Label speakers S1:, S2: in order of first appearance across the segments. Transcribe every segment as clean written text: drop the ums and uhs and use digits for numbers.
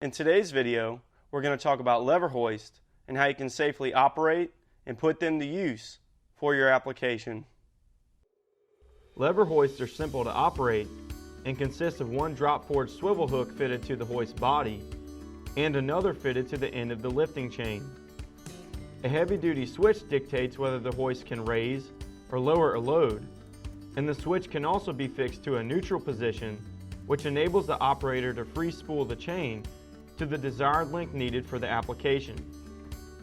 S1: In today's video, we're going to talk about lever hoist and how you can safely operate and put them to use for your application. Lever hoists are simple to operate and consist of one drop forward swivel hook fitted to the hoist body and another fitted to the end of the lifting chain. A heavy-duty switch dictates whether the hoist can raise or lower a load, and the switch can also be fixed to a neutral position, which enables the operator to free spool the chain to the desired length needed for the application.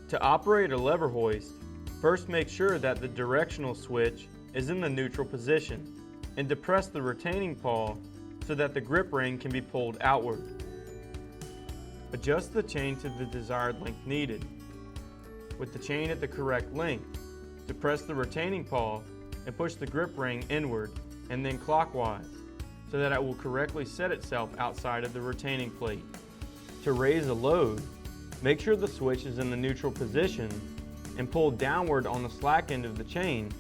S1: To operate a lever hoist, first make sure that the directional switch is in the neutral position and depress the retaining pawl so that the grip ring can be pulled outward. Adjust the chain to the desired length needed. With the chain at the correct length, depress the retaining pawl and push the grip ring inward and then clockwise so that it will correctly set itself outside of the retaining plate. To raise a load, make sure the switch is in the neutral position and pull downward on the slack end of the chain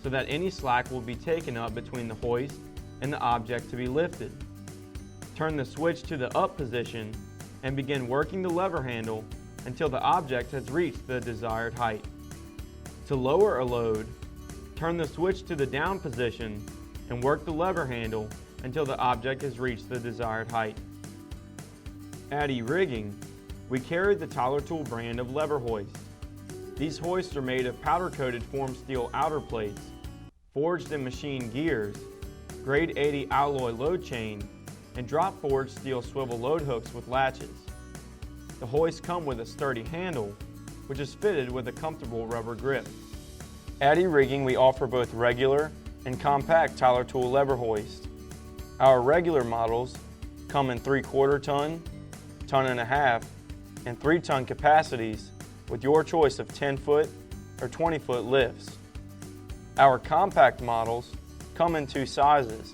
S1: so that any slack will be taken up between the hoist and the object to be lifted. Turn the switch to the up position and begin working the lever handle until the object has reached the desired height. To lower a load, turn the switch to the down position and work the lever handle until the object has reached the desired height. At E-Rigging, we carry the Tyler Tool brand of lever hoists. These hoists are made of powder-coated form steel outer plates, forged and machined gears, grade 80 alloy load chain, and drop forward steel swivel load hooks with latches. The hoists come with a sturdy handle, which is fitted with a comfortable rubber grip. At E-Rigging, we offer both regular and compact Tyler Tool lever hoists. Our regular models come in 3/4 ton, 1.5 ton, and 3-ton capacities with your choice of 10-foot or 20-foot lifts. Our compact models come in 2 sizes,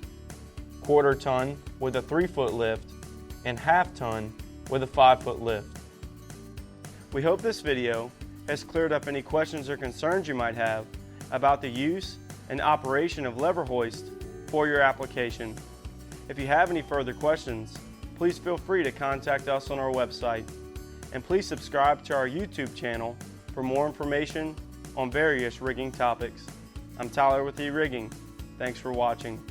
S1: 1/4 ton with a 3-foot lift and 1/2 ton with a 5-foot lift. We hope this video has cleared up any questions or concerns you might have about the use and operation of lever hoist for your application. If you have any further questions, please feel free to contact us on our website, and please subscribe to our YouTube channel for more information on various rigging topics. I'm Tyler with E-Rigging. Thanks for watching.